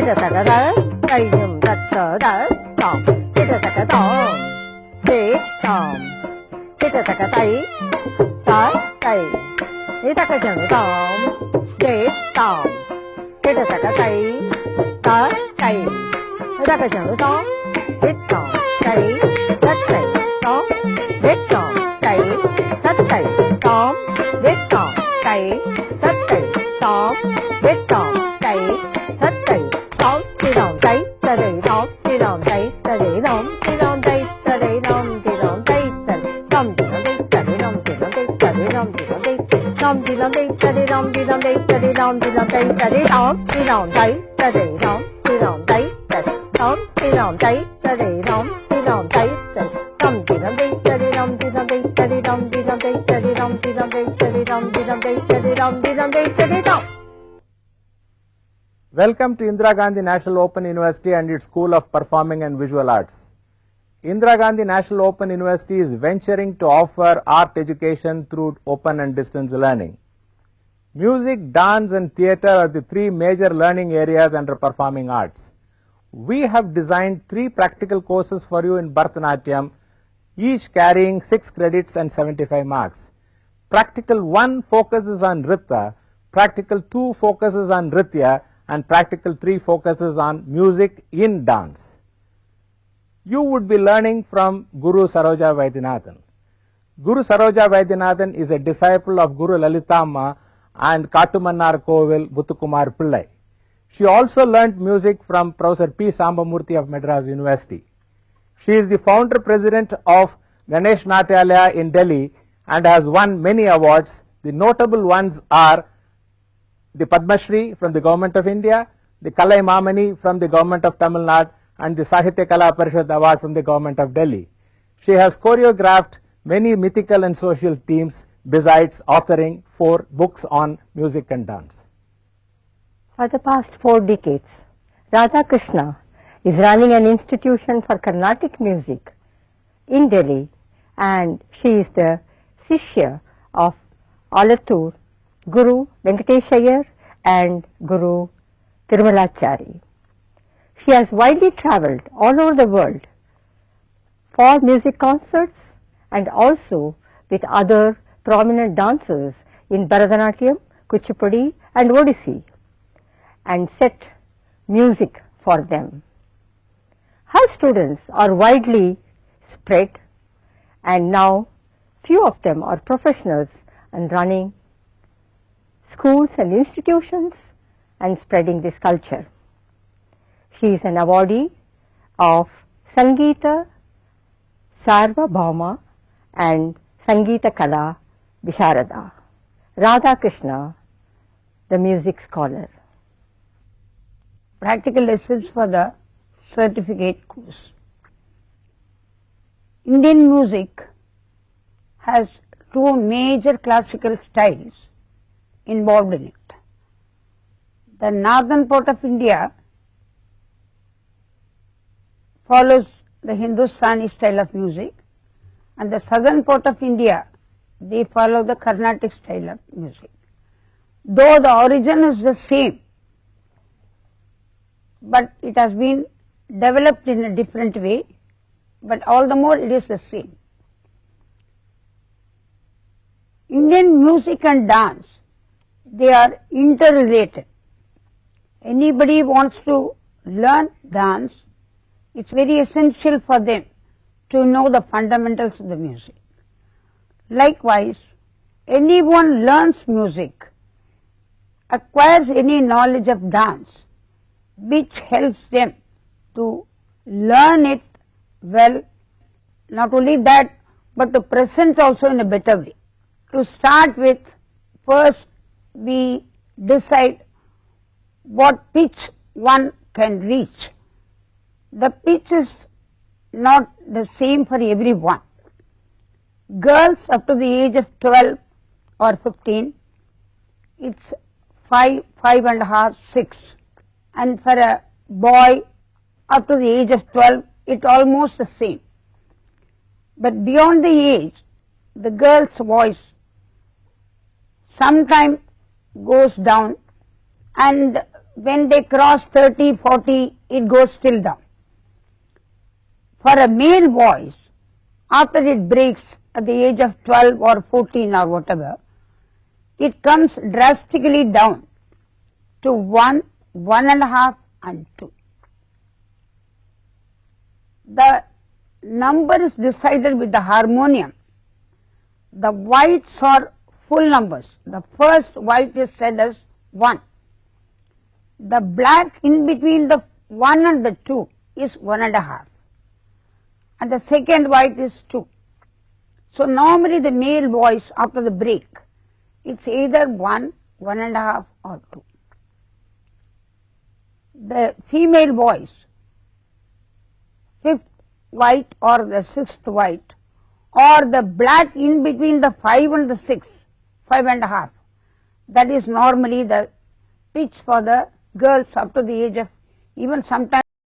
da da da da, dai dum da da da, dum, da da da dum, da dum, da da da dai, da dai, da da da dum, da dum, da da da dai, da dai, da da da dum, da dum, dai, da dai, dum, da dum, dai, da dai, dum, da dum, dai, da dai, dum, da dum, dai, da dai, dum, di dum dai, da dai dum, di dum dai, da dai dum, di dum dai, da dai dum, di dum dai, da dum, di dum dai, da dai dum, di dum dai, da dai dum, di dum dai, dum, di dum dai, da dai dum, di dum dai, da dai dum, di dum dai, da dai dum, di dum dai, da dai dum, di dum dai, da dum, di dum dai, da dai dum, di dum dai, da dum, di dum dai, da dai dum, di dum dai, da dai dum, di dum dai, da dai dum, di dum dai, da dai dum, di dum dai, da dai dum, di dum dai, da dai dum. Welcome to Indira Gandhi National Open University and its School of Performing and Visual Arts. Indira Gandhi National Open University is venturing to offer art education through open and distance learning. Music, dance and theatre are the three major learning areas under performing arts. We have designed 3 practical courses for you in Bharatanatyam, each carrying 6 credits and 75 marks. Practical 1 focuses on Nritya, Practical 2 focuses on Nritya, and Practical 3 focuses on music in dance. You would be learning from Guru Saroja Vaidyanathan. Guru Saroja Vaidyanathan is a disciple of Guru Lalitamma and Kattumannar Kovil Muthukumar Pillai. She also learnt music from Professor P. Sambamurthy of Madras University. She is the founder president of Ganesh Natyalaya in Delhi and has won many awards. The notable ones are the Padma Shri from the Government of India, the Kalai Mamani from the Government of Tamil Nadu, and the Sahitya Kala Parishad Award from the Government of Delhi. She has choreographed many mythical and social themes besides authoring 4 books on music and dance. For the past 4 decades, Radha Krishna is running an institution for Carnatic music in Delhi, and she is the Shishya of Alathur, Guru Venkatesh Iyer and Guru Tirumalachari. She has widely travelled all over the world for music concerts and also with other prominent dancers in Bharatanatyam, Kuchipudi and Odissi, and set music for them. Her students are widely spread, and now few of them are professionals and running schools and institutions and spreading this culture. She is an awardee of Sangeeta Sarvabhauma and Sangeeta Kala Visharada. Radha Krishna, the music scholar. Practical lessons for the certificate course. Indian music has 2 major classical styles involved in it. The northern part of India follows the Hindustani style of music, and the southern part of India, they follow the Carnatic style of music. Though the origin is the same, but it has been developed in a different way, but all the more it is the same. Indian music and dance, they are interrelated. Anybody wants to learn dance, it's very essential for them to know the fundamentals of the music. Likewise, anyone learns music, acquires any knowledge of dance, which helps them to learn it well, not only that, but to present also in a better way. To start with, first we decide what pitch one can reach. The pitch is not the same for everyone. Girls up to the age of 12 or 15, it's 5, 5.5, 6. And for a boy up to the age of 12, it's almost the same. But beyond the age, the girl's voice sometimes goes down, and when they cross 30, 40, it goes still down. For a male voice, after it breaks at the age of 12 or 14 or whatever, it comes drastically down to 1, 1.5 and 2. The number is decided with the harmonium. The whites are full numbers. The first white is said as 1. The black in between the 1 and the 2 is 1.5. And the second white is 2. So normally the male voice after the break, it's either 1, 1.5 or 2. The female voice, 5th white or the 6th white, or the black in between the 5 and the 6, 5.5, that is normally the pitch for the girls up to the age of even sometimes